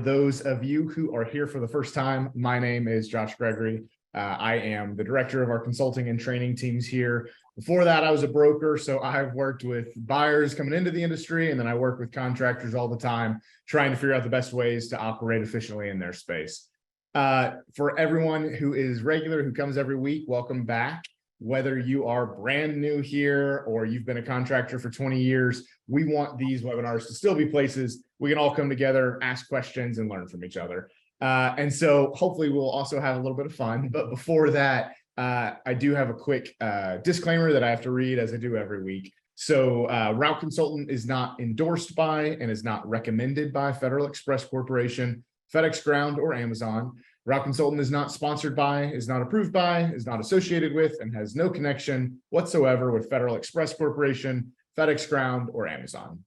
those of you who are here for the first time, my name is Josh Gregory. I am the director of our consulting and training teams here. Before that, I was a broker, so I've worked with buyers coming into the industry, and then I work with contractors all the time, trying to figure out the best ways to operate efficiently in their space. For everyone who is regular, who comes every week, welcome back. Whether you are brand new here or you've been a contractor for 20 years, we want these webinars to still be places we can all come together, ask questions, and learn from each other. And so hopefully we'll also have a little bit of fun. But before that, I do have a quick disclaimer that I have to read, as I do every week. So Route Consultant is not endorsed by and is not recommended by Federal Express Corporation, FedEx Ground, or Amazon. Route Consultant is not sponsored by, is not approved by, is not associated with, and has no connection whatsoever with Federal Express Corporation, FedEx Ground, or Amazon.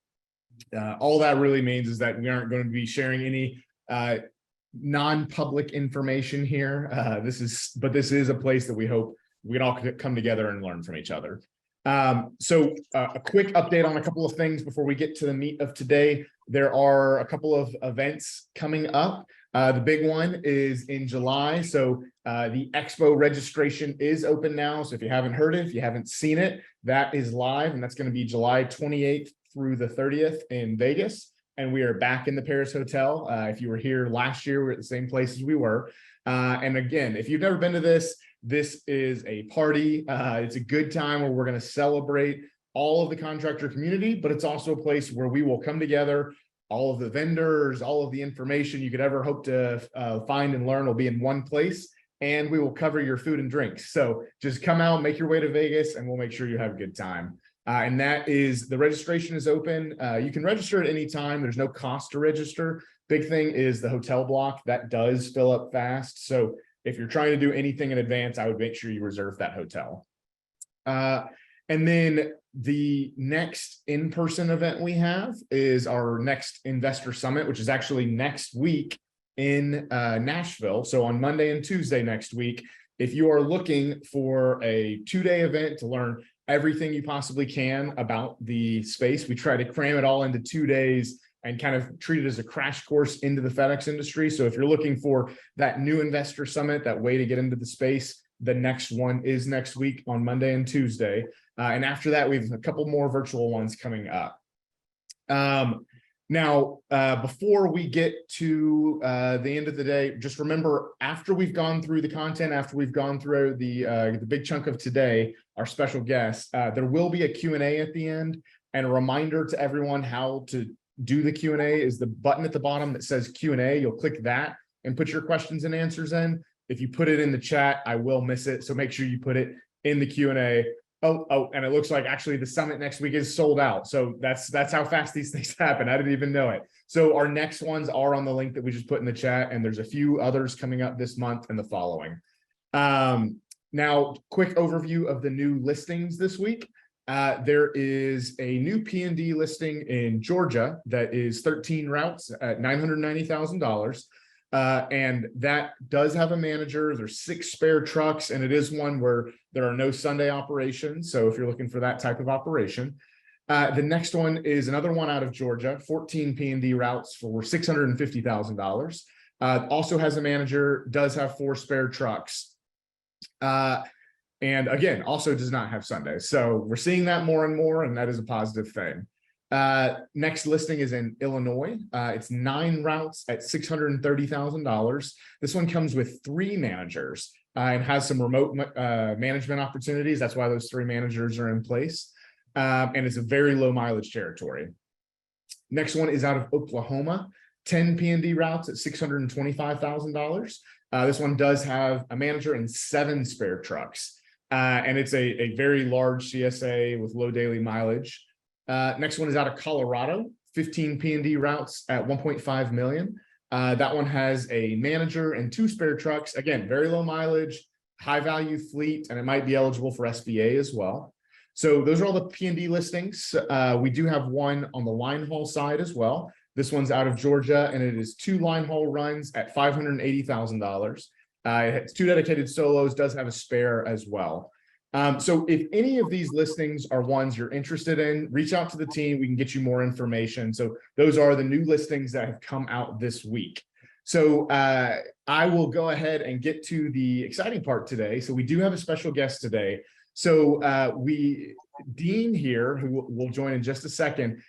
All that really means is that we aren't going to be sharing any non-public information here. This is a place that we hope we can all come together and learn from each other. So a quick update on a couple of things before we get to the meat of today. There are a couple of events coming up. The big one is in July. So the expo registration is open now. So if you haven't heard it, if you haven't seen it, that is live, and that's going to be July 28th through the 30th in Vegas. And we are back in the Paris Hotel. If you were here last year, we're at the same place as we were. And again, if you've never been to this is a party. It's a good time where we're going to celebrate all of the contractor community, but it's also a place where we will come together. All of the vendors, all of the information you could ever hope to find and learn will be in one place, and we will cover your food and drinks. So just come out, make your way to Vegas, and we'll make sure you have a good time. And that is, the registration is open. You can register at any time. There's no cost to register. Big thing is the hotel block. That does fill up fast. So if you're trying to do anything in advance, I would make sure you reserve that hotel. And then the next in-person event we have is our next investor summit, which is actually next week in Nashville. So on Monday and Tuesday next week, if you are looking for a 2-day event to learn everything you possibly can about the space, we try to cram it all into 2 days and kind of treat it as a crash course into the FedEx industry. So if you're looking for that new investor summit, that way to get into the space, the next one is next week on Monday and Tuesday. And after that, we have a couple more virtual ones coming up. Now, before we get to the end of the day, just remember, after we've gone through the content, after we've gone through the big chunk of today, our special guest, there will be a Q&A at the end. And a reminder to everyone how to do the Q&A is the button at the bottom that says Q&A. You'll click that and put your questions and answers in. If you put it in the chat, I will miss it. So make sure you put it in the Q&A. Oh, and it looks like actually the summit next week is sold out. So that's how fast these things happen. I didn't even know it. So our next ones are on the link that we just put in the chat, and there's a few others coming up this month and the following. Now, quick overview of the new listings this week. There is a new P&D listing in Georgia that is 13 routes at $990,000. And that does have a manager. There's 6 spare trucks, and it is one where there are no Sunday operations. So if you're looking for that type of operation, the next one is another one out of Georgia, 14 P&D routes for $650,000. Also has a manager, does have 4 spare trucks. And again, also does not have Sundays. So we're seeing that more and more, and that is a positive thing. Next listing is in Illinois. It's 9 routes at $630,000. This one comes with 3 managers and has some remote management opportunities. That's why those 3 managers are in place. And it's a very low mileage territory. Next one is out of Oklahoma, 10 P&D routes at $625,000. This one does have a manager and 7 spare trucks. And it's a very large CSA with low daily mileage. Next one is out of Colorado, 15 P&D routes at $1.5 million. That one has a manager and 2 spare trucks. Again, very low mileage, high value fleet, and it might be eligible for SBA as well. So those are all the P&D listings. We do have one on the line haul side as well. This one's out of Georgia, and it is 2 line haul runs at $580,000. It's 2 dedicated solos, does have a spare as well. So if any of these listings are ones you're interested in, reach out to the team. We can get you more information. So those are the new listings that have come out this week. So I will go ahead and get to the exciting part today. So we do have a special guest today. So Dean here, who will join in just a second,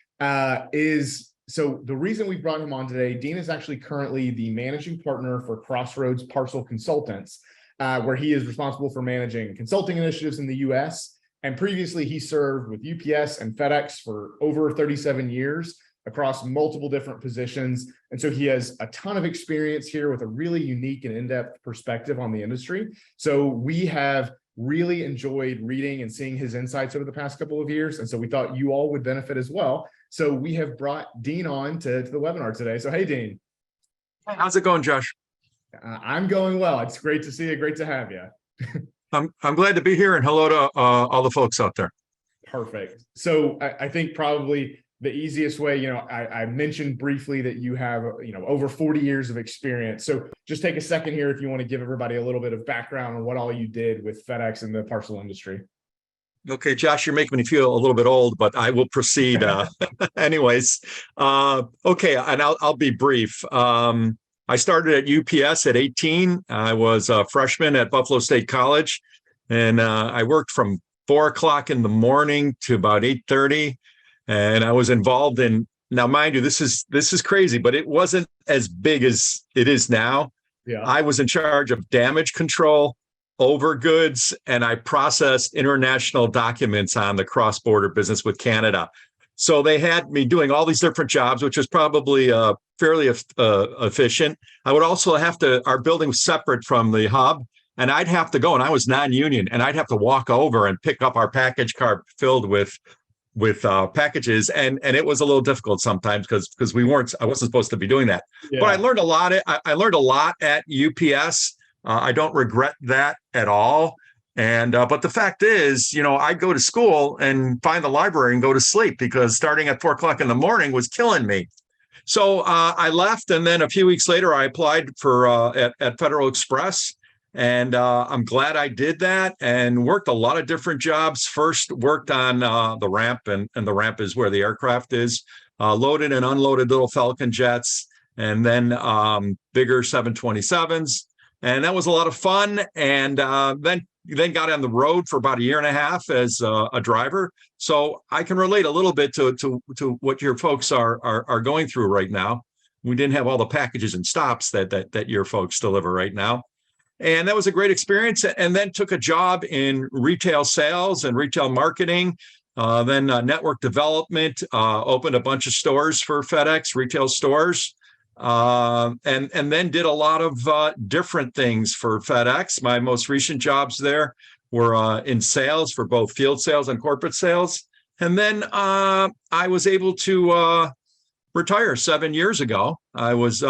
so the reason we brought him on today, Dean is actually currently the managing partner for Crossroads Parcel Consultants, where he is responsible for managing consulting initiatives in the US. And previously he served with UPS and FedEx for over 37 years across multiple different positions. And so he has a ton of experience here with a really unique and in-depth perspective on the industry. So we have really enjoyed reading and seeing his insights over the past couple of years. And so we thought you all would benefit as well. So we have brought Dean on to the webinar today. So, hey, Dean. How's it going, Josh? I'm going well. It's great to see you. Great to have you. I'm glad to be here, and hello to all the folks out there. Perfect. So I think probably the easiest way, I mentioned briefly that you have, over 40 years of experience. So just take a second here if you want to give everybody a little bit of background on what all you did with FedEx and the parcel industry. Okay, Josh, you're making me feel a little bit old, but I will proceed anyways. Okay, and I'll be brief. I started at UPS at 18. I was a freshman at Buffalo State College, and I worked from 4 o'clock in the morning to about 8:30. And I was involved in, now mind you, this is crazy, but it wasn't as big as it is now. Yeah. I was in charge of damage control, over goods, and I processed international documents on the cross-border business with Canada. So they had me doing all these different jobs, which was probably fairly efficient. I would also have to, our building was separate from the hub, and I'd have to go, and I was non-union, and I'd have to walk over and pick up our package cart filled with packages, and it was a little difficult sometimes because I wasn't supposed to be doing that. Yeah. But I learned a lot. I learned a lot at UPS. I don't regret that at all. And but the fact is, I'd go to school and find the library and go to sleep because starting at 4 o'clock in the morning was killing me. So I left, and then a few weeks later, I applied for at Federal Express. And I'm glad I did that and worked a lot of different jobs. First worked on the ramp, and the ramp is where the aircraft is, loaded and unloaded little Falcon jets, and then bigger 727s. And that was a lot of fun. And then got on the road for about a year and a half as a driver. So I can relate a little bit to what your folks are going through right now. We didn't have all the packages and stops that your folks deliver right now. And that was a great experience. And then took a job in retail sales and retail marketing, then network development, opened a bunch of stores for FedEx, retail stores, and then did a lot of different things for FedEx. My most recent jobs there were in sales for both field sales and corporate sales. And then I was able to retire 7 years ago. I was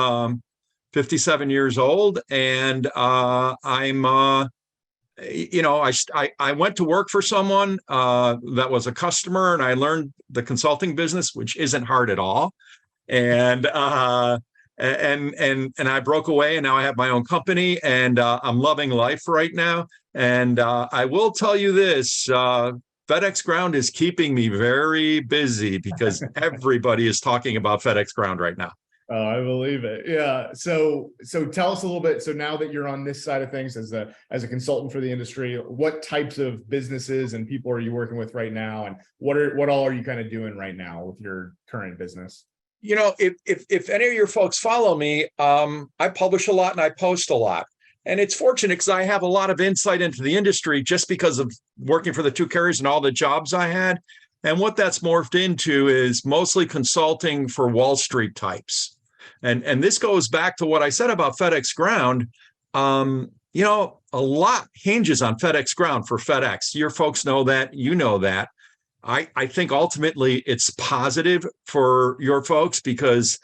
57 years old, and I went to work for someone that was a customer, and I learned the consulting business, which isn't hard at all. And I broke away, and now I have my own company, and I'm loving life right now. And I will tell you this, FedEx Ground is keeping me very busy because everybody is talking about FedEx Ground right now. Oh, I believe it. Yeah. So tell us a little bit. So now that you're on this side of things as a consultant for the industry, what types of businesses and people are you working with right now? And what all are you kind of doing right now with your current business? If any of your folks follow me, I publish a lot and I post a lot. And it's fortunate because I have a lot of insight into the industry just because of working for the two carriers and all the jobs I had. And what that's morphed into is mostly consulting for Wall Street types. And this goes back to what I said about FedEx Ground. A lot hinges on FedEx Ground for FedEx. Your folks know that, know that. I think ultimately it's positive for your folks because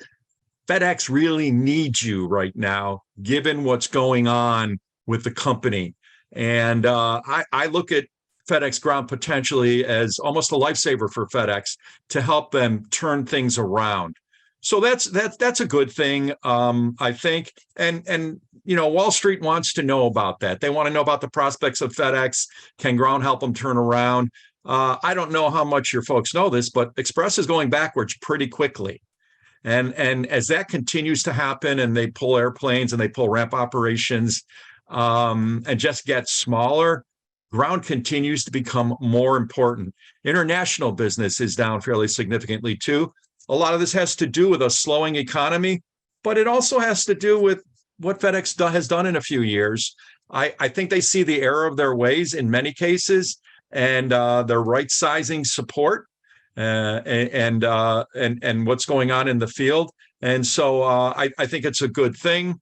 FedEx really needs you right now, given what's going on with the company. And I look at FedEx Ground potentially as almost a lifesaver for FedEx to help them turn things around. So that's a good thing, I think. And Wall Street wants to know about that. They want to know about the prospects of FedEx. Can Ground help them turn around? I don't know how much your folks know this, but Express is going backwards pretty quickly. And as that continues to happen, and they pull airplanes and they pull ramp operations, and just get smaller, ground continues to become more important. International business is down fairly significantly too. A lot of this has to do with a slowing economy, but it also has to do with what FedEx has done in a few years. I think they see the error of their ways in many cases, and they're right sizing support and what's going on in the field. And so I think it's a good thing.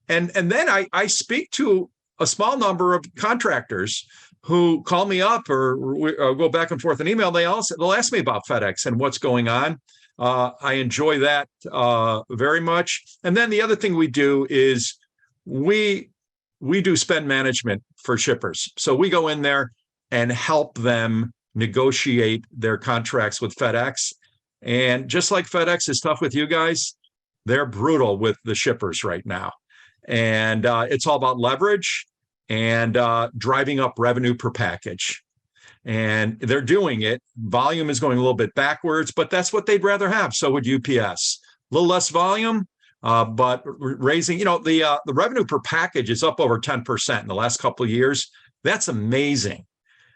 And then I speak to a small number of contractors who call me up or go back and forth in email. They'll ask me about FedEx and what's going on. I enjoy that very much. And then the other thing we do is we do spend management for shippers. So we go in there and help them negotiate their contracts with FedEx. And just like FedEx is tough with you guys, they're brutal with the shippers right now. And it's all about leverage and driving up revenue per package. And they're doing it. Volume is going a little bit backwards, but that's what they'd rather have. So would UPS. A little less volume, but raising, the revenue per package is up over 10% in the last couple of years. That's amazing.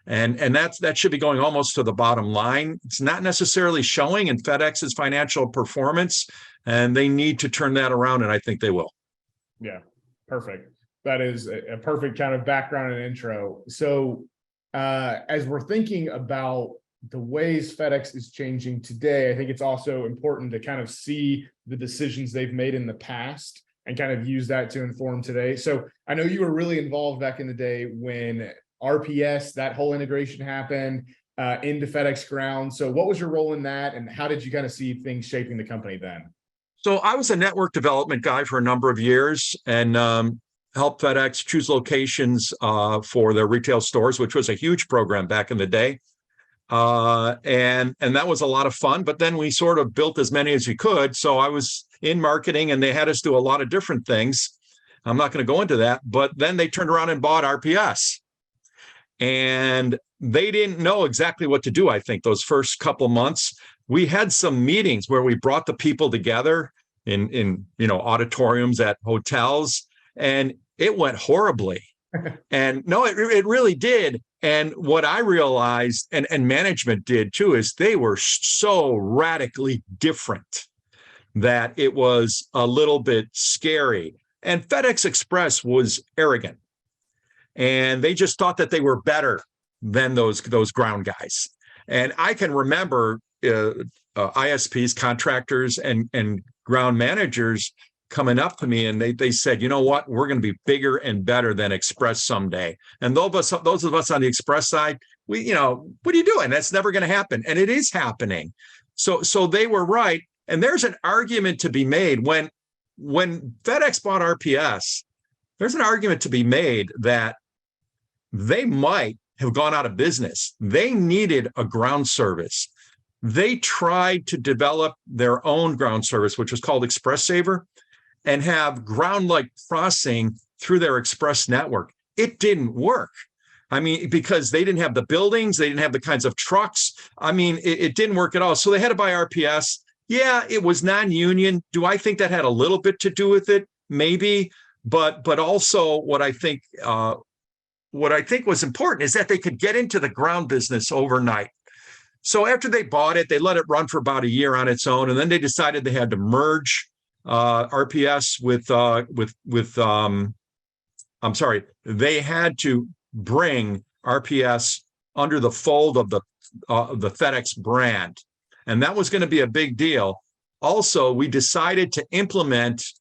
And that should be going almost to the bottom line. It's not necessarily showing in FedEx's financial performance, and they need to turn that around, and I think they will. Yeah, perfect. That is a perfect kind of background and intro. So as we're thinking about the ways FedEx is changing today, I think it's also important to kind of see the decisions they've made in the past and kind of use that to inform today. So I know you were really involved back in the day when RPS, that whole integration happened into FedEx Ground. So what was your role in that, and how did you kind of see things shaping the company then? So I was a network development guy for a number of years, and helped FedEx choose locations for their retail stores, which was a huge program back in the day. And that was a lot of fun, but then we sort of built as many as we could. So I was in marketing, and they had us do a lot of different things. I'm not going to go into that, but then they turned around and bought RPS. And they didn't know exactly what to do, I think, those first couple months. We had some meetings where we brought the people together in auditoriums at hotels, and it went horribly. And no, it really did. And what I realized, and management did too, is they were so radically different that it was a little bit scary. And FedEx Express was arrogant, and they just thought that they were better than those ground guys. And I can remember ISPs, contractors, and ground managers coming up to me, and they said, you know what, we're going to be bigger and better than Express someday. And those of us on the Express side, what are you doing? That's never going to happen. And it is happening. So they were right. And there's an argument to be made when FedEx bought RPS. There's an argument to be made that they might have gone out of business. They needed a ground service. They tried to develop their own ground service, which was called Express Saver, and have ground-like crossing through their express network. It didn't work. I mean, because they didn't have the buildings, they didn't have the kinds of trucks. I mean, it didn't work at all. So they had to buy RPS. Yeah, it was non-union. Do I think that had a little bit to do with it? Maybe, but also what I think was important is that they could get into the ground business overnight. So after they bought it, they let it run for about a year on its own, and then they decided they had to merge RPS they had to bring RPS under the fold of the FedEx brand, and that was going to be a big deal. Also, we decided to introduce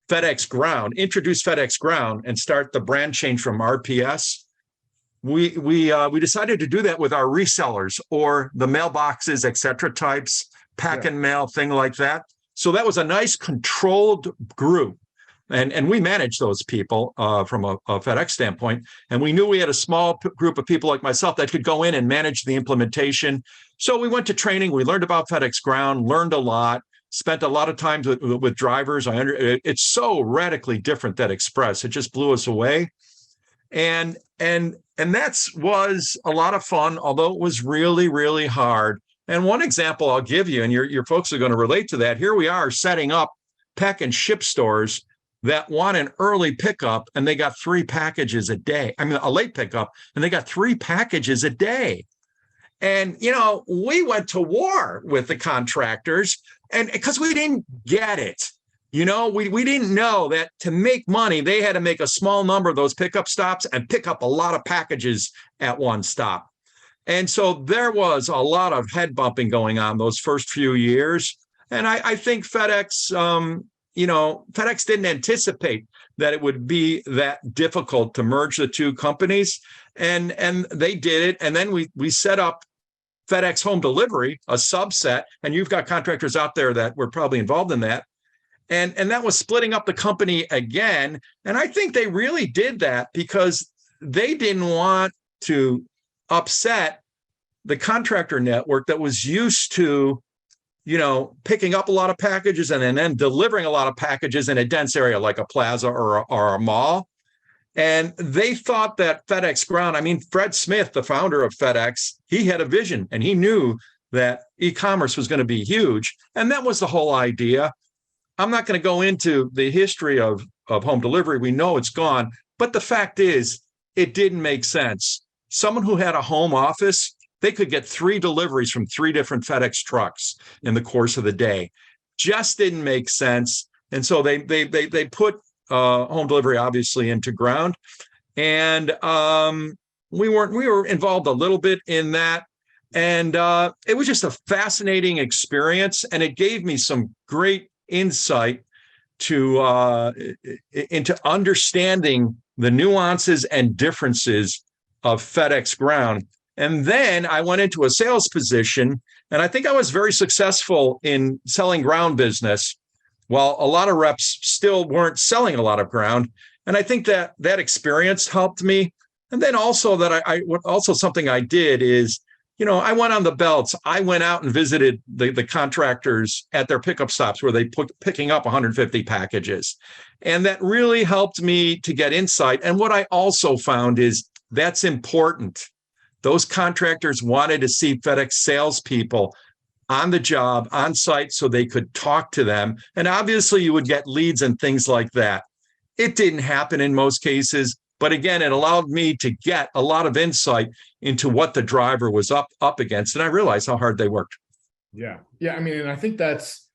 FedEx Ground, and start the brand change from RPS. We decided to do that with our resellers or the mailboxes, etc. types, pack and mail, thing like that. So that was a nice controlled group. And we managed those people from a FedEx standpoint. And we knew we had a small group of people like myself that could go in and manage the implementation. So we went to training. We learned about FedEx Ground, learned a lot, spent a lot of time with drivers. It's so radically different than Express. It just blew us away. And that was a lot of fun, although it was really, really hard And one example I'll give you, and your folks are going to relate to that. Here we are setting up pack and ship stores that want an early pickup, and they got 3 packages a day. I mean, a late pickup, and they got 3 packages a day. And, we went to war with the contractors, and because we didn't get it. We didn't know that to make money, they had to make a small number of those pickup stops and pick up a lot of packages at one stop. And so there was a lot of head bumping going on those first few years. And I think FedEx, FedEx didn't anticipate that it would be that difficult to merge the two companies. And they did it. And then we set up FedEx Home Delivery, a subset. And you've got contractors out there that were probably involved in that. And that was splitting up the company again. And I think they really did that because they didn't want to upset the contractor network that was used to, picking up a lot of packages and then delivering a lot of packages in a dense area like a plaza or a mall. And they thought that FedEx Ground, Fred Smith, the founder of FedEx, he had a vision and he knew that e-commerce was going to be huge. And that was the whole idea. I'm not going to go into the history of home delivery. We know it's gone. But the fact is, it didn't make sense. Someone who had a home office, they could get 3 deliveries from 3 different FedEx trucks in the course of the day. Just didn't make sense. And so they put home delivery obviously into Ground. And we were involved a little bit in that. And it was just a fascinating experience. And it gave me some great insight into understanding the nuances and differences of FedEx Ground. And then I went into a sales position, and I think I was very successful in selling ground business, while a lot of reps still weren't selling a lot of ground. And I think that experience helped me. And then also something I did is, I went on the belts. I went out and visited the contractors at their pickup stops where they picking up 150 packages. And that really helped me to get insight. And what I also found is that's important. Those contractors wanted to see FedEx salespeople on the job, on site, so they could talk to them. And obviously you would get leads and things like that. It didn't happen in most cases. But again, it allowed me to get a lot of insight into what the driver was up against. And I realized how hard they worked. Yeah. And I think that's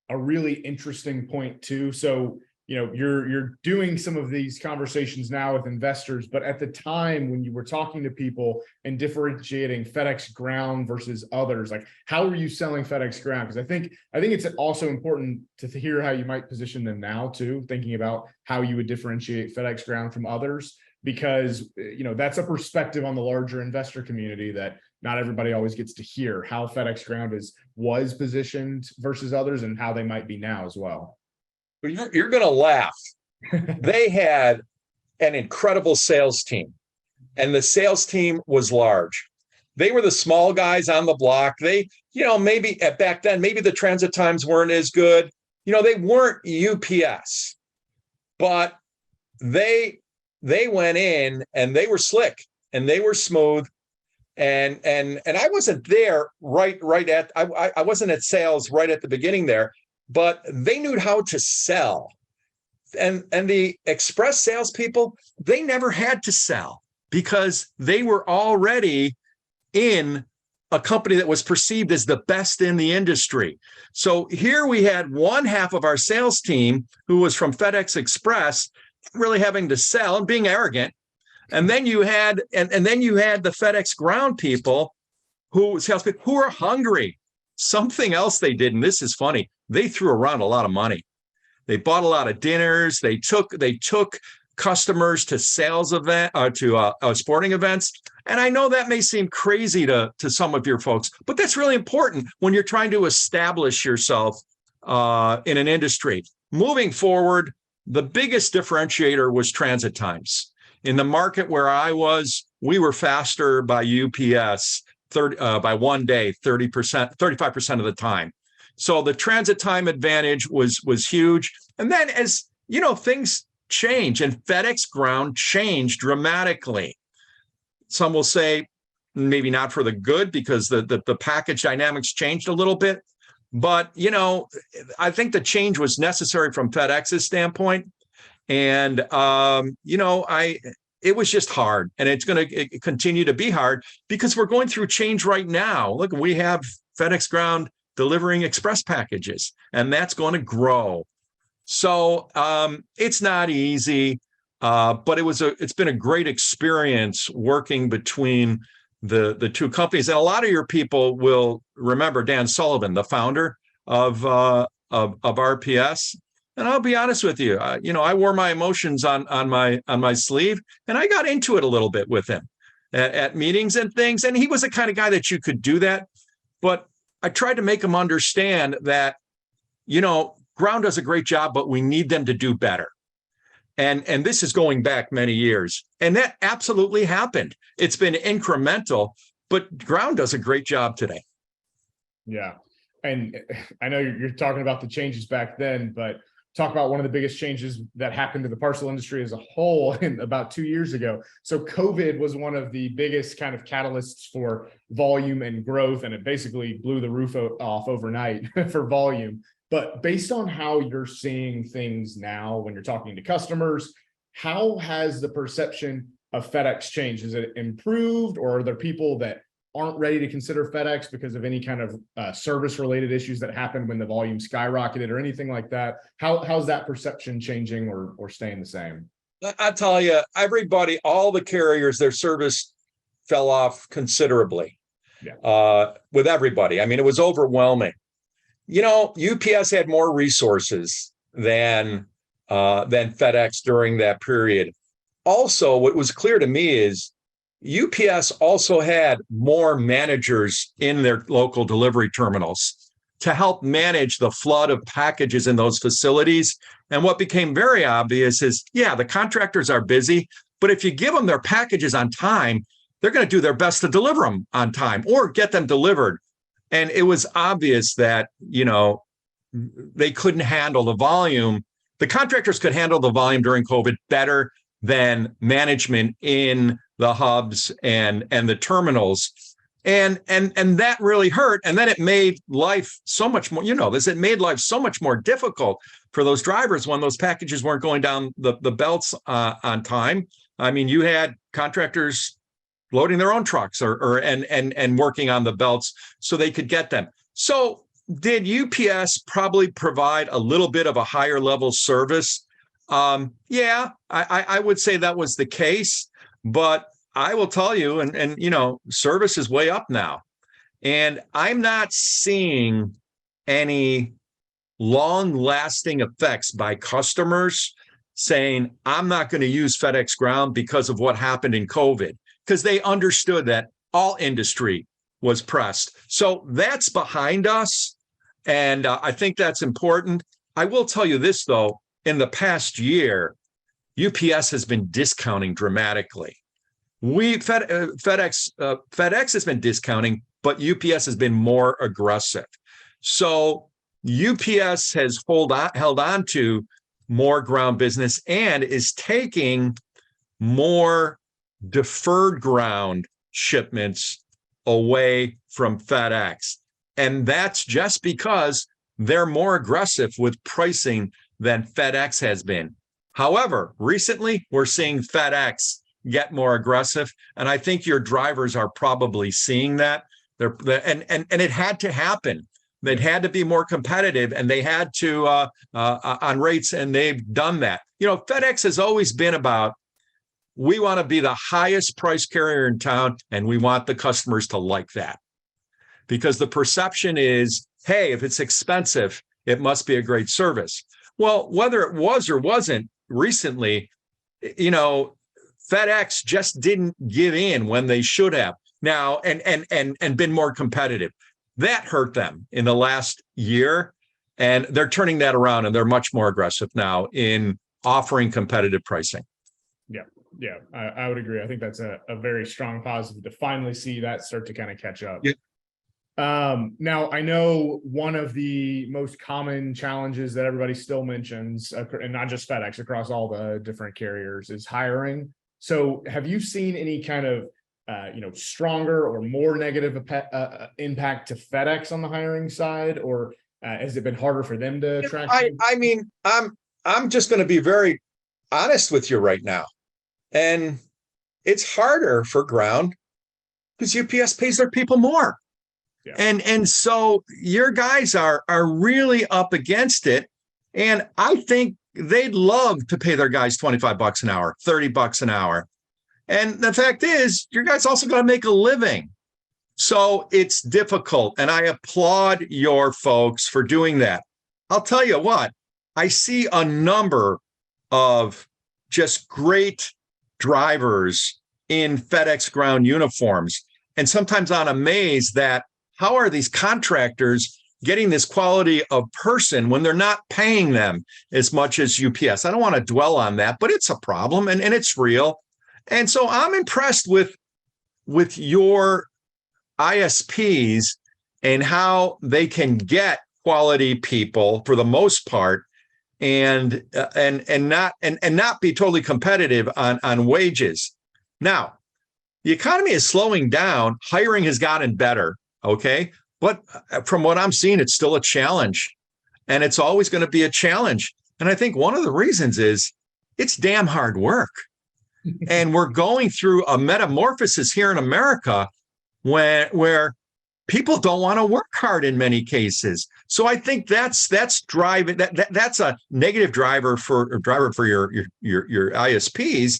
a really interesting point too. So, you're doing some of these conversations now with investors, but at the time when you were talking to people and differentiating FedEx Ground versus others, like how were you selling FedEx Ground? Because I think it's also important to hear how you might position them now too, thinking about how you would differentiate FedEx Ground from others, because that's a perspective on the larger investor community that not everybody always gets to hear, how FedEx Ground was positioned versus others and how they might be now as well. You're going to laugh. They had an incredible sales team, and the sales team was large. They were the small guys on the block. They, maybe back then, maybe the transit times weren't as good. They weren't UPS, but they went in and they were slick and they were smooth. And I wasn't there I wasn't at sales right at the beginning there. But they knew how to sell. And the express salespeople, they never had to sell because they were already in a company that was perceived as the best in the industry. So here we had one half of our sales team who was from FedEx Express really having to sell and being arrogant. And then you had the FedEx Ground people salespeople who are hungry. Something else they did, and this is funny, they threw around a lot of money. They bought a lot of dinners. They took customers to sales event to sporting events. And I know that may seem crazy to some of your folks, but that's really important when you're trying to establish yourself in an industry. Moving forward, the biggest differentiator was transit times. In the market where I was, we were faster by UPS by one day, 30%, 35% of the time. So the transit time advantage was huge. And then as things change and FedEx Ground changed dramatically. Some will say maybe not for the good, because the package dynamics changed a little bit. But, I think the change was necessary from FedEx's standpoint. And, it was just hard, and it's going to continue to be hard because we're going through change right now. Look, we have FedEx Ground delivering express packages, and that's going to grow. So it's not easy, but it's been a great experience working between the two companies. And a lot of your people will remember Dan Sullivan, the founder of RPS. And I'll be honest with you, I wore my emotions on my sleeve, and I got into it a little bit with him at meetings and things. And he was the kind of guy that you could do that. But I tried to make him understand that, Ground does a great job, but we need them to do better. And this is going back many years. And that absolutely happened. It's been incremental, but Ground does a great job today. Yeah. And I know you're talking about the changes back then, but talk about one of the biggest changes that happened to the parcel industry as a whole in about 2 years ago. So COVID was one of the biggest kind of catalysts for volume and growth, and it basically blew the roof off overnight for volume. But based on how you're seeing things now, when you're talking to customers, how has the perception of FedEx changed? Is it improved, or are there people that aren't ready to consider FedEx because of any kind of service-related issues that happened when the volume skyrocketed or anything like that? How's that perception changing or staying the same? I tell you, everybody, all the carriers, their service fell off considerably. Yeah. With everybody. I mean, it was overwhelming. UPS had more resources than FedEx during that period. Also, what was clear to me is UPS also had more managers in their local delivery terminals to help manage the flood of packages in those facilities. And what became very obvious is, the contractors are busy, but if you give them their packages on time, they're going to do their best to deliver them on time or get them delivered. And it was obvious that, they couldn't handle the volume. The contractors could handle the volume during COVID better than management in the hubs and the terminals. And that really hurt. And then it made life so much more, it made life so much more difficult for those drivers when those packages weren't going down the belts on time. I mean, you had contractors loading their own trucks and working on the belts so they could get them. So did UPS probably provide a little bit of a higher level service? I would say that was the case, but I will tell you, and service is way up now. And I'm not seeing any long-lasting effects by customers saying, I'm not going to use FedEx Ground because of what happened in COVID, because they understood that all industry was pressed. So that's behind us. And I think that's important. I will tell you this, though. In the past year, UPS has been discounting dramatically. FedEx has been discounting, but UPS has been more aggressive. So UPS has held on to more ground business and is taking more deferred ground shipments away from FedEx. And that's just because they're more aggressive with pricing than FedEx has been. However, recently we're seeing FedEx get more aggressive, and I think your drivers are probably seeing that. And it had to happen. They had to be more competitive, and they had to on rates, and they've done that. FedEx has always been about, we want to be the highest price carrier in town, and we want the customers to like that, because the perception is, hey, if it's expensive, it must be a great service. Well, whether it was or wasn't recently, FedEx just didn't give in when they should have now and been more competitive. That hurt them in the last year, and they're turning that around, and they're much more aggressive now in offering competitive pricing. Yeah, I would agree. I think that's a very strong positive to finally see that start to kind of catch up. Yeah. Now, I know one of the most common challenges that everybody still mentions, and not just FedEx, across all the different carriers, is hiring. So have you seen any kind of stronger or more negative impact to FedEx on the hiring side, or has it been harder for them to attract? I mean, I'm just going to be very honest with you right now. And it's harder for ground because UPS pays their people more. Yeah. And so your guys are really up against it. And I think they'd love to pay their guys $25 an hour, $30 an hour. And the fact is, your guys also got to make a living. So it's difficult. And I applaud your folks for doing that. I'll tell you what, I see a number of just great drivers in FedEx ground uniforms. And sometimes I'm amazed that how are these contractors getting this quality of person when they're not paying them as much as UPS? I don't want to dwell on that, but it's a problem and it's real. And so I'm impressed with your ISPs and how they can get quality people for the most part and not be totally competitive on wages. Now, the economy is slowing down. Hiring has gotten better. Okay. But from what I'm seeing, it's still a challenge, and it's always going to be a challenge. And I think one of the reasons is it's damn hard work. And we're going through a metamorphosis here in America where people don't want to work hard in many cases. So I think that's driving that's a negative driver for your ISPs,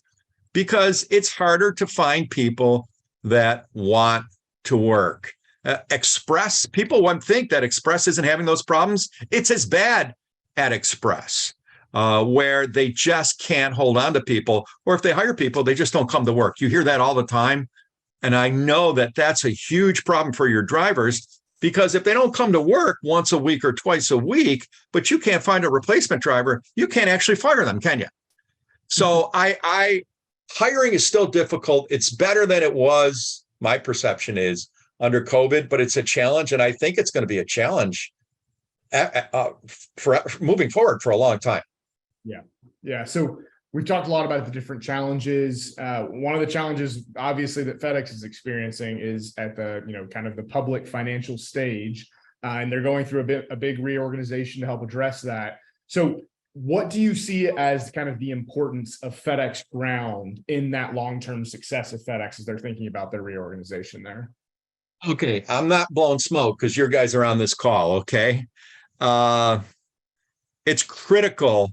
because it's harder to find people that want to work. Express, people won't think that Express isn't having those problems. It's as bad at Express, where they just can't hold on to people, or if they hire people, they just don't come to work. You hear that all the time. And I know that that's a huge problem for your drivers, because if they don't come to work once a week or twice a week, but you can't find a replacement driver, you can't actually fire them, can you? So hiring is still difficult. It's better than it was, my perception is, under COVID, but it's a challenge. And I think it's going to be a challenge for moving forward for a long time. Yeah. Yeah. So we've talked a lot about the different challenges. One of the challenges, obviously, that FedEx is experiencing is at the, kind of the public financial stage. And they're going through a big reorganization to help address that. So what do you see as kind of the importance of FedEx Ground in that long-term success of FedEx as they're thinking about their reorganization there? Okay, I'm not blowing smoke because your guys are on this call, okay? It's critical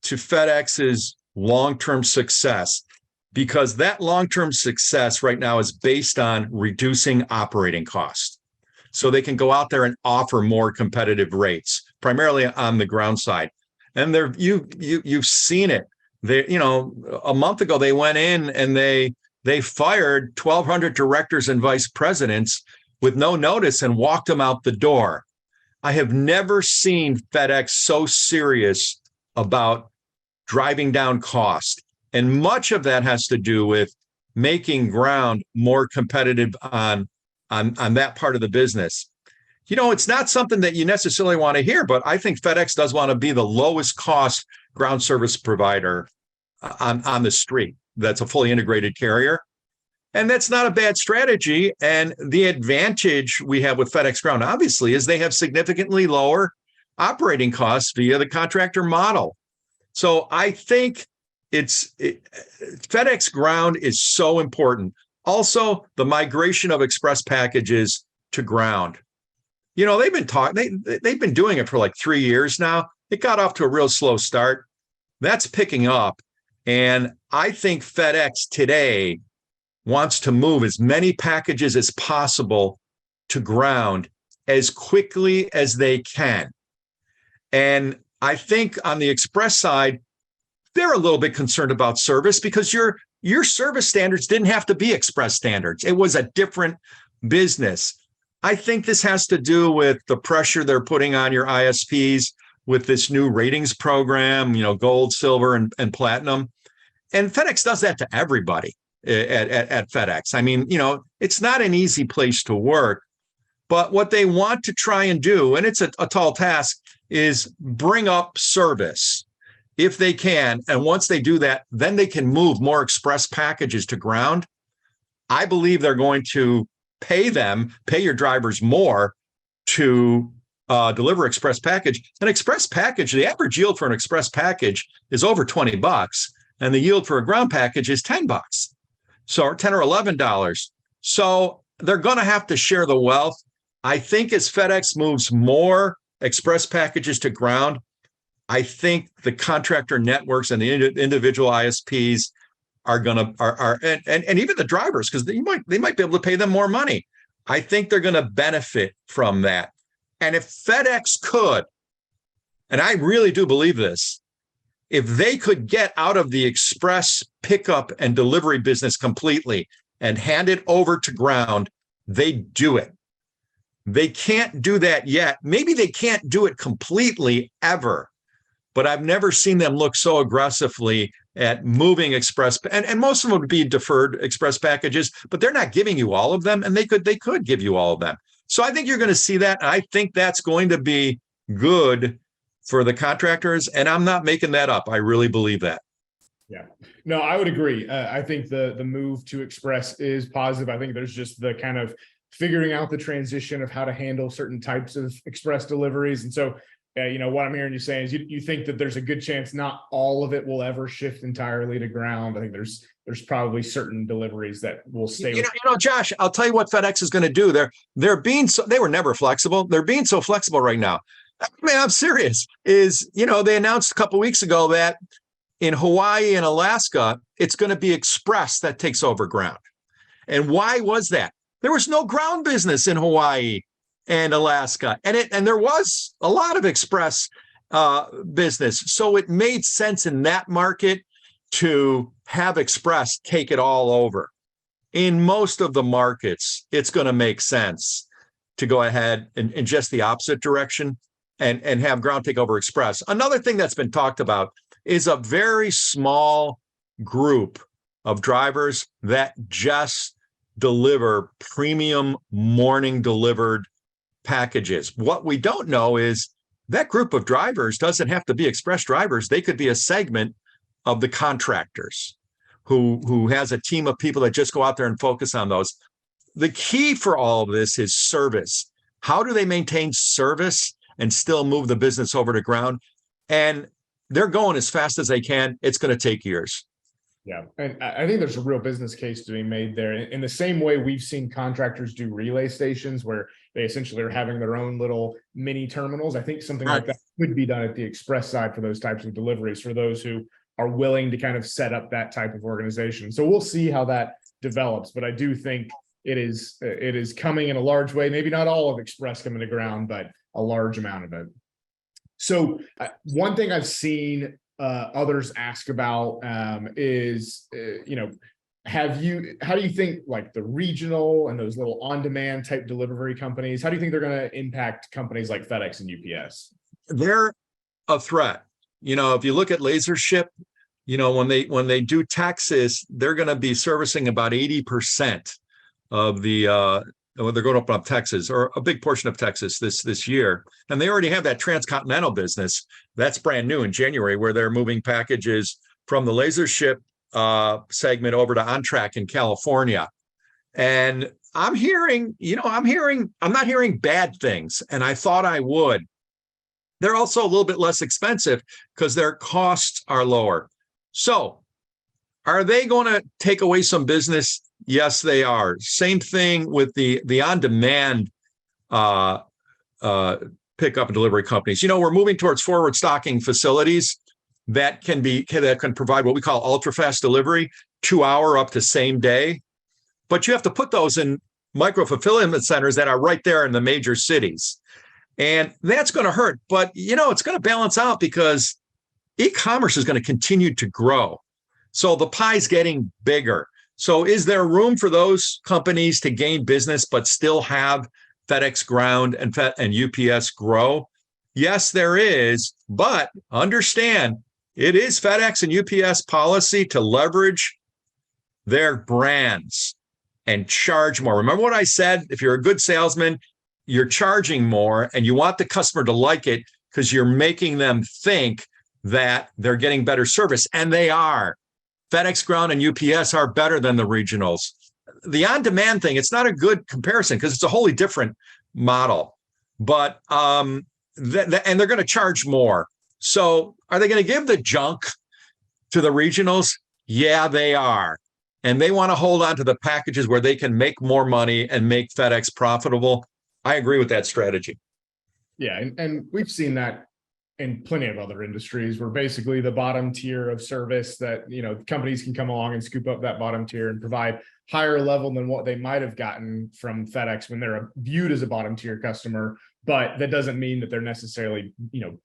to FedEx's long-term success, because that long-term success right now is based on reducing operating costs. So they can go out there and offer more competitive rates, primarily on the ground side. And you've seen it. A month ago, they went in and they fired 1,200 directors and vice presidents with no notice and walked them out the door. I have never seen FedEx so serious about driving down cost. And much of that has to do with making ground more competitive on that part of the business. It's not something that you necessarily want to hear, but I think FedEx does want to be the lowest cost ground service provider on the street. That's a fully integrated carrier. And that's not a bad strategy. And the advantage we have with FedEx Ground, obviously, is they have significantly lower operating costs via the contractor model. So I think FedEx Ground is so important. Also, the migration of express packages to ground. They've been doing it for like 3 years now. It got off to a real slow start. That's picking up. And I think FedEx today wants to move as many packages as possible to ground as quickly as they can. And I think on the express side, they're a little bit concerned about service, because your service standards didn't have to be express standards. It was a different business. I think this has to do with the pressure they're putting on your ISPs with this new ratings program, gold, silver, and platinum. And FedEx does that to everybody at FedEx. I mean, it's not an easy place to work, but what they want to try and do, and it's a tall task, is bring up service if they can. And once they do that, then they can move more express packages to ground. I believe they're going to pay your drivers more to deliver express package. An express package, the average yield for an express package is over $20, and the yield for a ground package is $10. So 10 or $11. So they're going to have to share the wealth. I think as FedEx moves more express packages to ground, I think the contractor networks and the individual ISPs are going to and even the drivers, because they might be able to pay them more money. I think they're going to benefit from that. And if FedEx could, and I really do believe this, if they could get out of the express pickup and delivery business completely and hand it over to ground, they do it. They can't do that yet. Maybe they can't do it completely ever, but I've never seen them look so aggressively at moving express, and most of them would be deferred express packages, but they're not giving you all of them, and they could give you all of them. So I think you're going to see that. I think that's going to be good for the contractors, and I'm not making that up. I really believe that. Yeah, no, I would agree. I think the move to express is positive. I think there's just the kind of figuring out the transition of how to handle certain types of express deliveries. And so, what I'm hearing you saying is you think that there's a good chance not all of it will ever shift entirely to ground. I think there's probably certain deliveries that will stay. Josh, I'll tell you what FedEx is going to do. They were never flexible. They're being so flexible right now. I mean, I'm serious. They announced a couple of weeks ago that in Hawaii and Alaska, it's going to be express that takes over ground. And why was that? There was no ground business in Hawaii and Alaska, and there was a lot of express business. So it made sense in that market to have express take it all over. In most of the markets, it's going to make sense to go ahead and just the opposite direction and have ground take over express. Another thing that's been talked about is a very small group of drivers that just deliver premium morning delivered packages. What we don't know is that group of drivers doesn't have to be express drivers. They could be a segment of the contractors who has a team of people that just go out there and focus on those. The key for all of this is service. How do they maintain service and still move the business over to ground? And they're going as fast as they can. It's going to take years. Yeah, and I think there's a real business case to be made there. In the same way we've seen contractors do relay stations where they essentially are having their own little mini terminals. I think something like that could be done at the express side for those types of deliveries, for those who are willing to kind of set up that type of organization. So we'll see how that develops, but I do think it is coming in a large way. Maybe not all of express coming to ground, but a large amount of it. So one thing I've seen others ask about is, how do you think like the regional and those little on-demand type delivery companies, how do you think they're going to impact companies like FedEx and UPS? They're a threat. If you look at LaserShip, when they do Texas, they're going to be servicing about 80% of the they're going to open up Texas, or a big portion of Texas this year. And they already have that transcontinental business. That's brand new in January, where they're moving packages from the LaserShip segment over to OnTrack in California. And I'm not hearing bad things. And I thought I would. They're also a little bit less expensive because their costs are lower. So are they going to take away some business? Yes, they are. Same thing with the on-demand pickup and delivery companies. We're moving towards forward stocking facilities that can provide what we call ultra-fast delivery, 2-hour up to same day. But you have to put those in micro-fulfillment centers that are right there in the major cities. And that's going to hurt. But, it's going to balance out because e-commerce is going to continue to grow. So the pie's getting bigger. So is there room for those companies to gain business but still have FedEx Ground and UPS grow? Yes, there is. But understand, it is FedEx and UPS policy to leverage their brands and charge more. Remember what I said? If you're a good salesman, you're charging more and you want the customer to like it because you're making them think that they're getting better service. And they are. FedEx Ground and UPS are better than the regionals. the on-demand thing, it's not a good comparison because it's a wholly different model. But and they're going to charge more. So are they going to give the junk to the regionals? Yeah, they are. And they want to hold on to the packages where they can make more money and make FedEx profitable. I agree with that strategy. Yeah, and we've seen that in plenty of other industries where basically the bottom tier of service that, companies can come along and scoop up that bottom tier and provide higher level than what they might have gotten from FedEx when they're viewed as a bottom tier customer. But that doesn't mean that they're necessarily,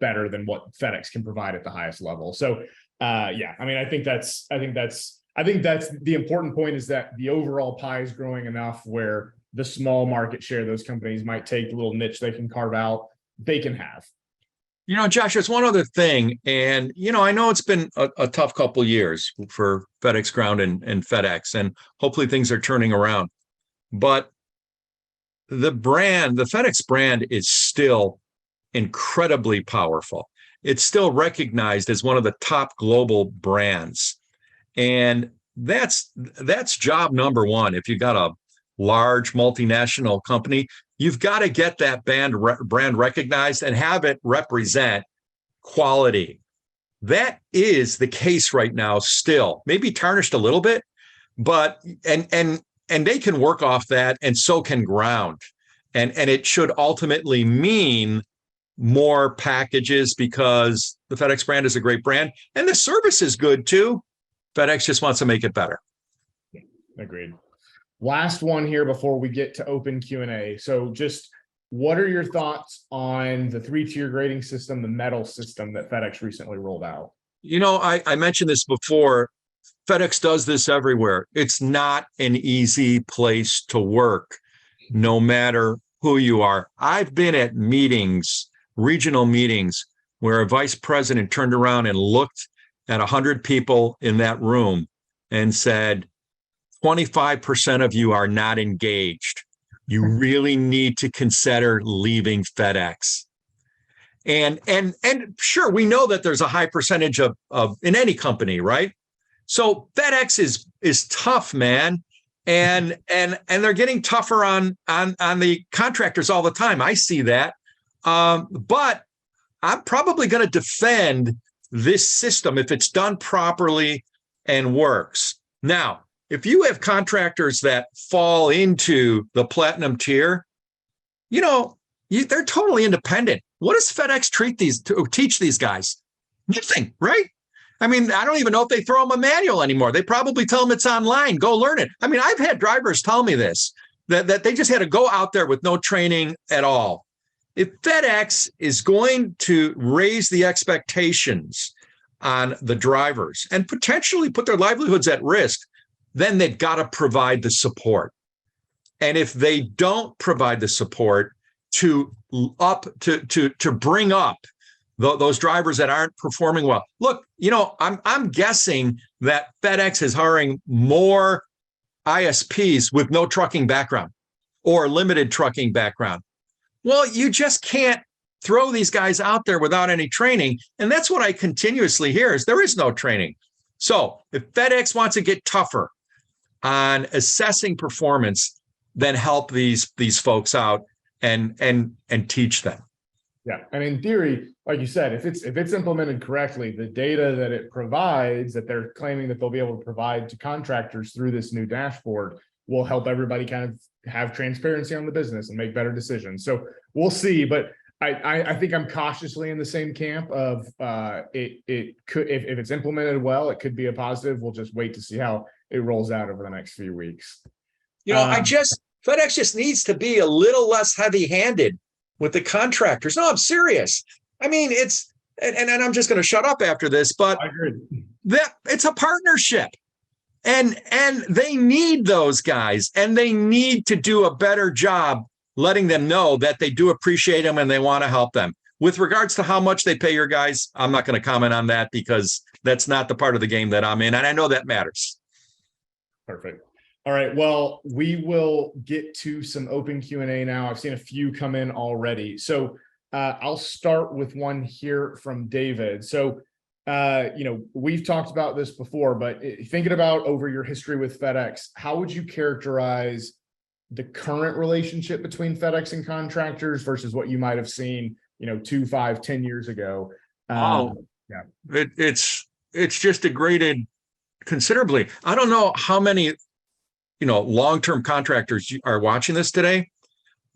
better than what FedEx can provide at the highest level. So, yeah, I mean, I think that's the important point, is that the overall pie is growing enough where the small market share those companies might take, the little niche they can carve out, they can have. Josh, there's one other thing. And, I know it's been a tough couple of years for FedEx Ground and FedEx, and hopefully things are turning around. But the FedEx brand is still incredibly powerful. It's still recognized as one of the top global brands. And that's job number one. If you got a large multinational company, you've got to get that brand recognized and have it represent quality. That is the case right now still, maybe tarnished a little bit, but and they can work off that, and so can Ground. And it should ultimately mean more packages because the FedEx brand is a great brand and the service is good too. FedEx just wants to make it better. Agreed. Last one here before we get to open Q&A. So just what are your thoughts on the 3-tier grading system, the metal system that FedEx recently rolled out? I mentioned this before. FedEx does this everywhere. It's not an easy place to work, no matter who you are. I've been at meetings, regional meetings, where a vice president turned around and looked at 100 people in that room and said, 25% of you are not engaged. You really need to consider leaving FedEx. And sure, we know that there's a high percentage of in any company, right? So FedEx is tough, man. And they're getting tougher on the contractors all the time. I see that. But I'm probably going to defend this system if it's done properly and works. Now, if you have contractors that fall into the platinum tier, they're totally independent. What does FedEx teach these guys? Nothing, right? I mean, I don't even know if they throw them a manual anymore. They probably tell them it's online. Go learn it. I mean, I've had drivers tell me this, that they just had to go out there with no training at all. If FedEx is going to raise the expectations on the drivers and potentially put their livelihoods at risk, then they've got to provide the support. And if they don't provide the support to bring up those drivers that aren't performing well, look, I'm guessing that FedEx is hiring more ISPs with no trucking background or limited trucking background. Well, you just can't throw these guys out there without any training. And that's what I continuously hear, is there is no training. So if FedEx wants to get tougher on assessing performance, then help these folks out and teach them. Yeah, and in theory, like you said, if it's implemented correctly, the data that it provides, that they're claiming that they'll be able to provide to contractors through this new dashboard, will help everybody kind of have transparency on the business and make better decisions. So we'll see, but I think I'm cautiously in the same camp of it could, if it's implemented well, it could be a positive. We'll just wait to see how it rolls out over the next few weeks. FedEx just needs to be a little less heavy-handed with the contractors. No, I'm serious. I mean, and I'm just going to shut up after this, but I agree. It's a partnership. And they need those guys, and they need to do a better job letting them know that they do appreciate them and they want to help them. With regards to how much they pay your guys, I'm not going to comment on that because that's not the part of the game that I'm in, and I know that matters. Perfect. All right. Well, we will get to some open Q&A now. I've seen a few come in already. So I'll start with one here from David. So we've talked about this before, but thinking about over your history with FedEx, how would you characterize the current relationship between FedEx and contractors versus what you might have seen, 2, 5, 10 years ago? Yeah, it's just degraded considerably. I don't know how many, long-term contractors are watching this today,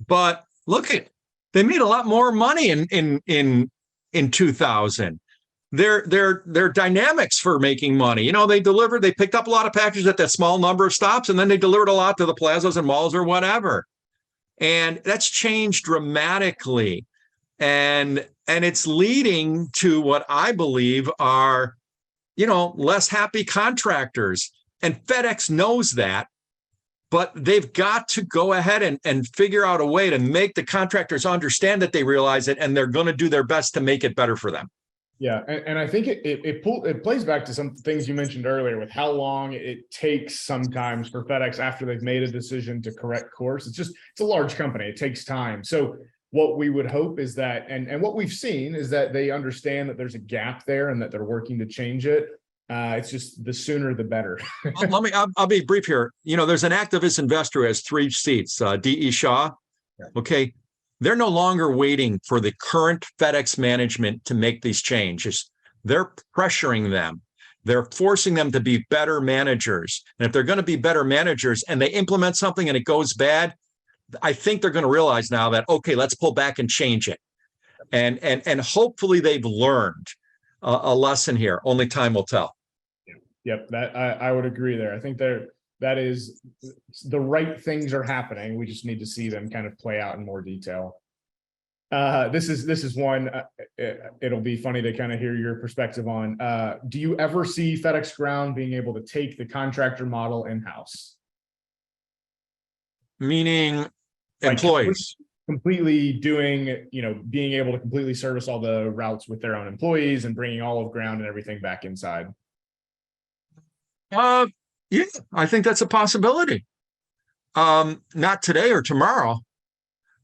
but look at, they made a lot more money in 2000. Their dynamics for making money. They picked up a lot of packages at that small number of stops, and then they delivered a lot to the plazas and malls or whatever. And that's changed dramatically. And it's leading to what I believe are, less happy contractors. And FedEx knows that, but they've got to go ahead and figure out a way to make the contractors understand that they realize it, and they're going to do their best to make it better for them. Yeah, and I think it plays back to some things you mentioned earlier with how long it takes sometimes for FedEx after they've made a decision to correct course. It's a large company. It takes time. So what we would hope is that, and what we've seen is that they understand that there's a gap there and that they're working to change it. It's just the sooner the better. I'll be brief here. There's an activist investor who has 3 seats, D.E. Shaw. Yeah. Okay. They're no longer waiting for the current FedEx management to make these changes. They're pressuring them. They're forcing them to be better managers. And if they're going to be better managers and they implement something and it goes bad, I think they're going to realize now that, okay, let's pull back and change it. And hopefully they've learned a lesson here. Only time will tell. Yep, that I would agree there. I think that is the right things are happening. We just need to see them kind of play out in more detail. This is one, it'll be funny to kind of hear your perspective on. Do you ever see FedEx Ground being able to take the contractor model in-house? Meaning employees? Completely doing, being able to completely service all the routes with their own employees and bringing all of Ground and everything back inside. Yeah, I think that's a possibility. Not today or tomorrow,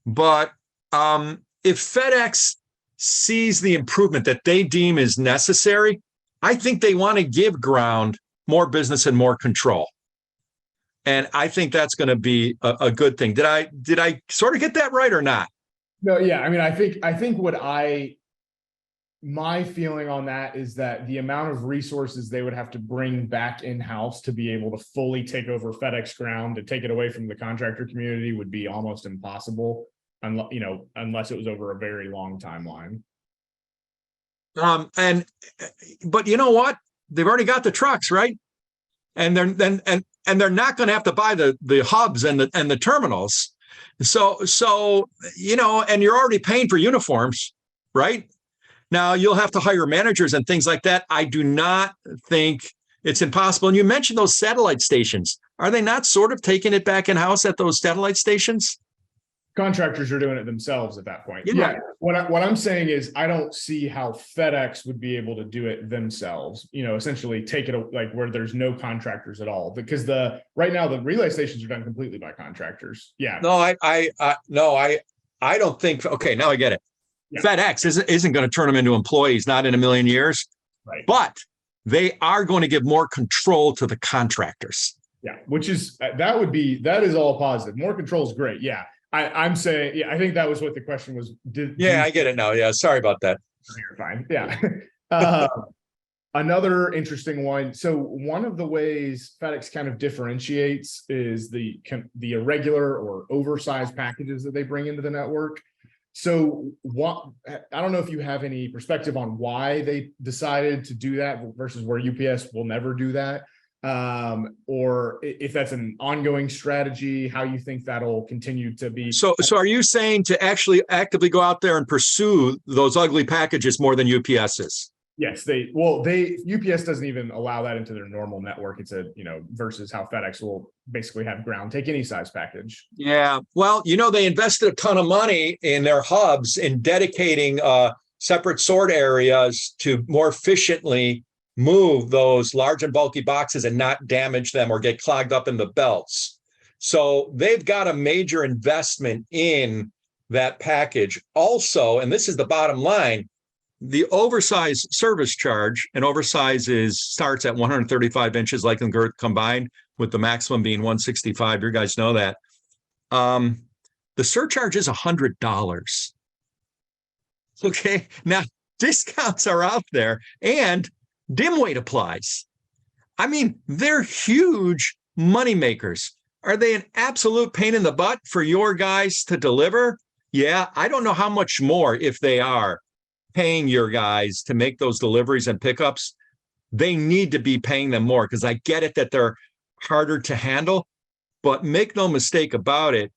but if FedEx sees the improvement that they deem is necessary, I think they want to give Ground more business and more control. And I think that's going to be a good thing. Did I sort of get that right or not? No, yeah. I mean, I think my feeling on that is that the amount of resources they would have to bring back in-house to be able to fully take over FedEx Ground, to take it away from the contractor community, would be almost impossible, unless it was over a very long timeline. But you know what? They've already got the trucks, right? And they're not going to have to buy the hubs and the terminals. So and you're already paying for uniforms, right? Now you'll have to hire managers and things like that. I do not think it's impossible. And you mentioned those satellite stations. Are they not sort of taking it back in-house at those satellite stations? Contractors are doing it themselves at that point. Yeah. What I'm saying is I don't see how FedEx would be able to do it themselves, essentially take it like where there's no contractors at all, because right now the relay stations are done completely by contractors. Yeah. No, I don't think. Okay. Now I get it. Yeah. FedEx isn't going to turn them into employees, not in a million years, right? But they are going to give more control to the contractors. Yeah. Which is, that is all positive. More control is great. Yeah. I'm saying, I think that was what the question was. I get it now. Yeah. Sorry about that. You're fine. Yeah. Another interesting one. So one of the ways FedEx kind of differentiates is the irregular or oversized packages that they bring into the network. So I don't know if you have any perspective on why they decided to do that versus where UPS will never do that. Or if that's an ongoing strategy, how you think that'll continue to be. So are you saying to actually actively go out there and pursue those ugly packages more than UPS is? Yes, UPS doesn't even allow that into their normal network. It's versus how FedEx will basically have Ground take any size package. Yeah. Well, they invested a ton of money in their hubs in dedicating separate sort areas to more efficiently move those large and bulky boxes and not damage them or get clogged up in the belts. So they've got a major investment in that package. Also, and this is the bottom line, the oversized service charge, and oversized starts at 135 inches length and girth combined, with the maximum being 165. You guys know that. The surcharge is $100. Okay, now discounts are out there, and dim weight applies. I mean, they're huge money makers. Are they an absolute pain in the butt for your guys to deliver? Yeah, I don't know how much more, if they are paying your guys to make those deliveries and pickups. They need to be paying them more, because I get it that they're harder to handle, but make no mistake about it,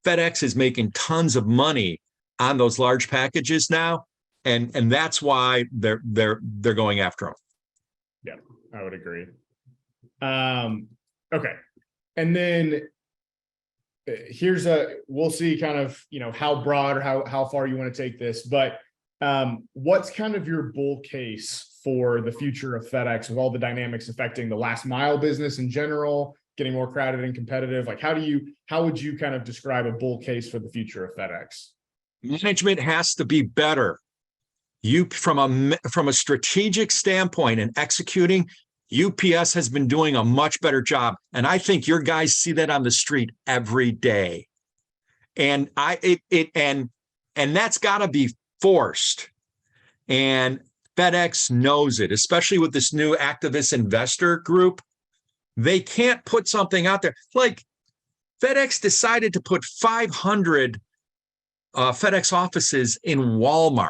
FedEx is making tons of money on those large packages now, and that's why they're going after them. Yeah, I would agree. Okay. And then we'll see kind of, how broad or how far you want to take this, but what's kind of your bull case for the future of FedEx, with all the dynamics affecting the last mile business in general, getting more crowded and competitive? Like, how would you kind of describe a bull case for the future of FedEx? Management has to be better. From a strategic standpoint and executing, UPS has been doing a much better job. And I think your guys see that on the street every day. And that's got to be forced. And FedEx knows it, especially with this new activist investor group. They can't put something out there. Like, FedEx decided to put 500 FedEx offices in Walmart.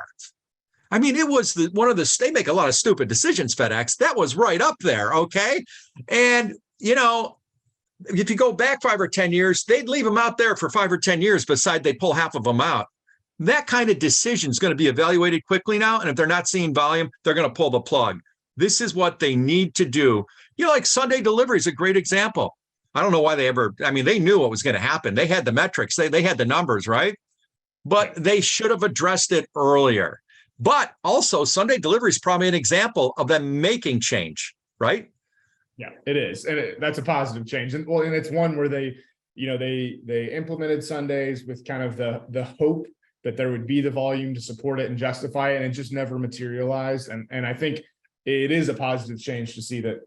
I mean, it was they make a lot of stupid decisions, FedEx. That was right up there, okay? And, if you go back 5 or 10 years, they'd leave them out there for 5 or 10 years, beside they pull half of them out. That kind of decision is going to be evaluated quickly now, and if they're not seeing volume, they're going to pull the plug. This is what they need to do. Like Sunday delivery is a great example. I don't know why they knew what was going to happen. They had the metrics, they had the numbers, right? But they should have addressed it earlier. But also, Sunday delivery is probably an example of them making change, right? Yeah, it is. And that's a positive change. And it's one where they implemented Sundays with kind of the hope that there would be the volume to support it and justify it. And it just never materialized. And I think it is a positive change to see that,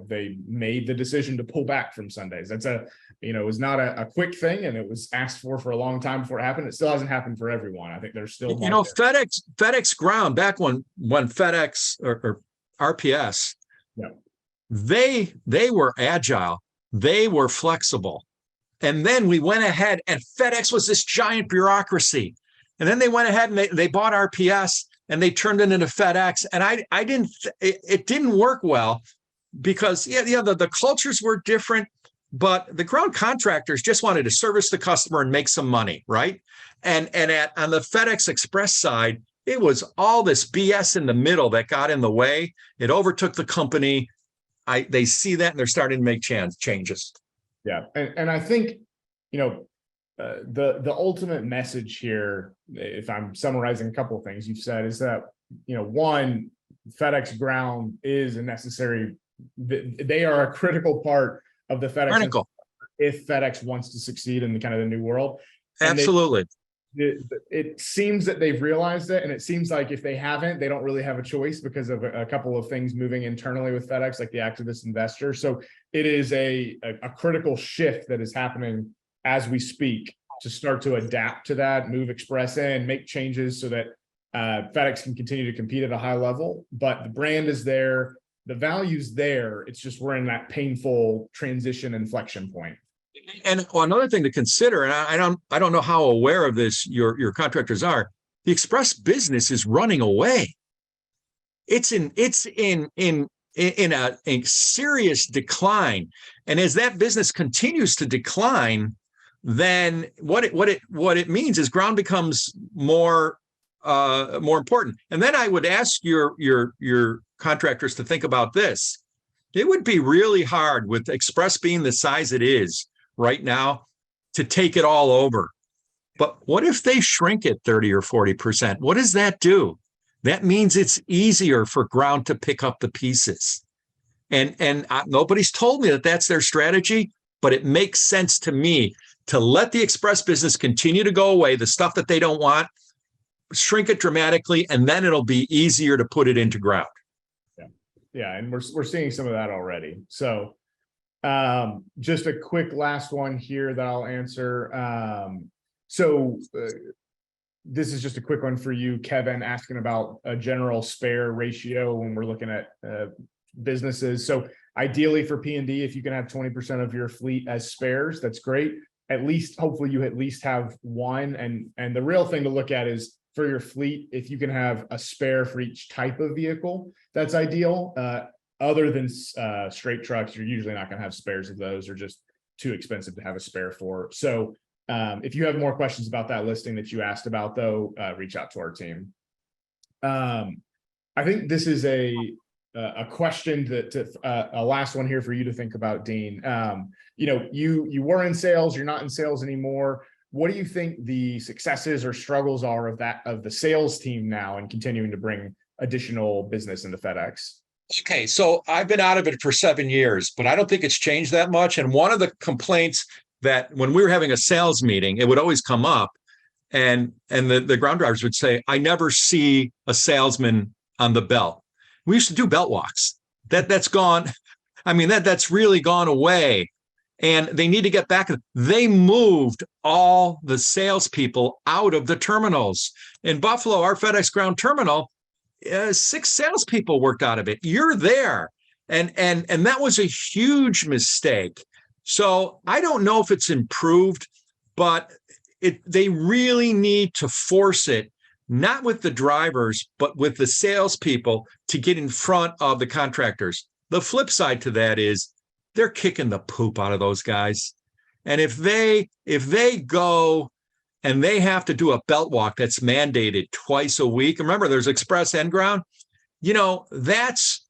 they made the decision to pull back from Sundays. That's it was not a quick thing, and it was asked for a long time before it happened. It still hasn't happened for everyone. I think there's still, FedEx Ground, back when FedEx or RPS, yeah, they were agile, they were flexible. And then we went ahead, and FedEx was this giant bureaucracy. And then they went ahead and they bought RPS, and they turned it into FedEx. And it didn't work well, because the cultures were different, but the ground contractors just wanted to service the customer and make some money, right? And on the FedEx Express side, it was all this BS in the middle that got in the way. It overtook the company. They see that, and they're starting to make changes. Yeah, and I think the ultimate message here, if I'm summarizing a couple of things you've said, is that one, FedEx Ground is a necessary. They are a critical part of the FedEx if FedEx wants to succeed in the kind of the new world. And absolutely. It seems that they've realized it, and it seems like if they haven't, they don't really have a choice because of a couple of things moving internally with FedEx, like the activist investor. So it is a critical shift that is happening as we speak, to start to adapt to that, move Express in, make changes so that FedEx can continue to compete at a high level. But the brand is there, the value's there. It's just we're in that painful transition inflection point. And another thing to consider, and I don't know how aware of this your contractors are, the Express business is running away. It's in a serious decline. And as that business continues to decline, then what it means is ground becomes more important. And then I would ask your contractors to think about this. It would be really hard, with Express being the size it is right now, to take it all over. But what if they shrink it 30 or 40%? What does that do? That means it's easier for ground to pick up the pieces. And nobody's told me that that's their strategy, but it makes sense to me to let the Express business continue to go away, the stuff that they don't want, shrink it dramatically, and then it'll be easier to put it into ground. Yeah, and we're seeing some of that already. So just a quick last one here that I'll answer. This is just a quick one for you, Kevin, asking about a general spare ratio when we're looking at businesses. So ideally for P&D, if you can have 20% of your fleet as spares, that's great. At least, hopefully you at least have one. And the real thing to look at is for your fleet, if you can have a spare for each type of vehicle, that's ideal. Other than straight trucks, you're usually not going to have spares of those. They're just too expensive to have a spare for. So if you have more questions about that listing that you asked about, though, reach out to our team. I think this is a question that a last one here for you to think about, Dean. You were in sales, you're not in sales anymore. What do you think the successes or struggles are of the sales team now and continuing to bring additional business into FedEx? Okay, so I've been out of it for 7 years, but I don't think it's changed that much. And one of the complaints that when we were having a sales meeting, it would always come up, and the ground drivers would say, I never see a salesman on the belt. We used to do belt walks. That's gone. I mean, that's really gone away. And they need to get back. They moved all the salespeople out of the terminals. In Buffalo, our FedEx ground terminal, 6 salespeople worked out of it. You're there. And that was a huge mistake. So I don't know if it's improved, but they really need to force it, not with the drivers, but with the salespeople to get in front of the contractors. The flip side to that is they're kicking the poop out of those guys. And if they go and they have to do a belt walk that's mandated twice a week, remember there's express and ground, that's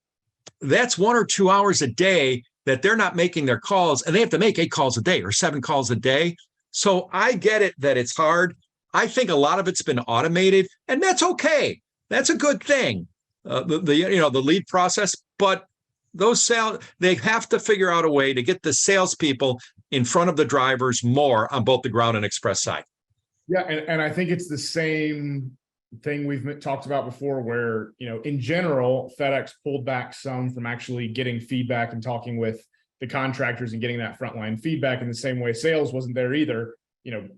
1 or 2 hours a day that they're not making their calls, and they have to make 8 calls a day or 7 calls a day. So I get it that it's hard. I think a lot of it's been automated, and that's okay. That's a good thing. The lead process, but they have to figure out a way to get the salespeople in front of the drivers more on both the ground and express side. Yeah, and I think it's the same thing we've talked about before, where in general, FedEx pulled back some from actually getting feedback and talking with the contractors and getting that frontline feedback. In the same way, sales wasn't there either.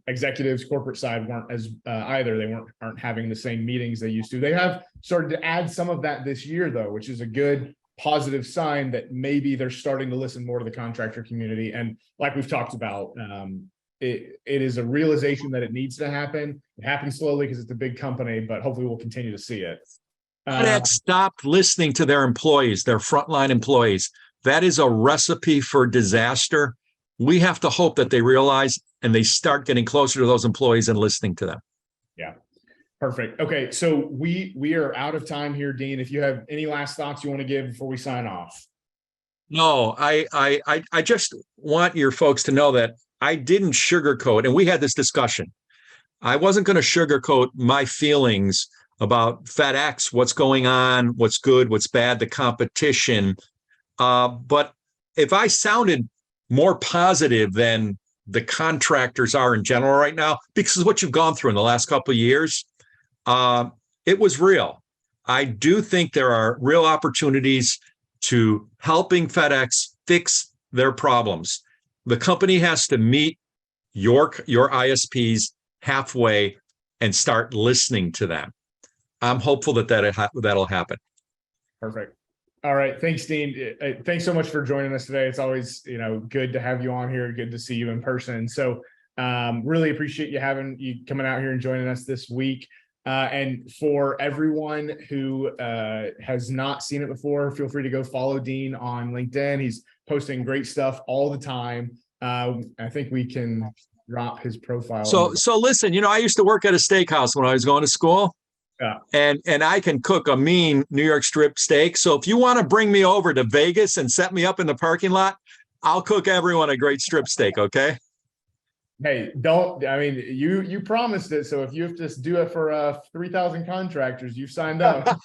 Executives, corporate side weren't as either. They aren't having the same meetings they used to. They have started to add some of that this year, though, which is a good positive sign that maybe they're starting to listen more to the contractor community. And like we've talked about, it is a realization that it needs to happen. It happens slowly because it's a big company, but hopefully we'll continue to see it. FedEx stopped listening to their employees, their frontline employees. That is a recipe for disaster. We have to hope that they realize and they start getting closer to those employees and listening to them. Yeah, perfect. Okay, so we are out of time here, Dean. If you have any last thoughts you want to give before we sign off. No, I just want your folks to know that I didn't sugarcoat, and we had this discussion. I wasn't going to sugarcoat my feelings about FedEx, what's going on, what's good, what's bad, the competition. But if I sounded more positive than the contractors are in general right now, because of what you've gone through in the last couple of years, it was real. I do think there are real opportunities to helping FedEx fix their problems. The company has to meet your ISPs halfway and start listening to them. I'm hopeful that'll happen. Perfect. All right. Thanks, Dean. Thanks so much for joining us today. It's always, good to have you on here. Good to see you in person. So really appreciate you coming out here and joining us this week. And for everyone who has not seen it before, feel free to go follow Dean on LinkedIn. He's posting great stuff all the time. I think we can drop his profile. So listen, I used to work at a steakhouse when I was going to school. Yeah. And I can cook a mean New York strip steak. So if you want to bring me over to Vegas and set me up in the parking lot, I'll cook everyone a great strip steak. Okay. Hey, you promised it. So if you have to do it for 3,000 contractors, you've signed up.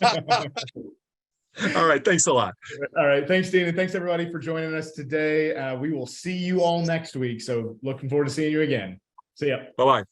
All right. Thanks a lot. All right. Thanks, Dean. And thanks everybody for joining us today. We will see you all next week. So looking forward to seeing you again. See ya. Bye-bye.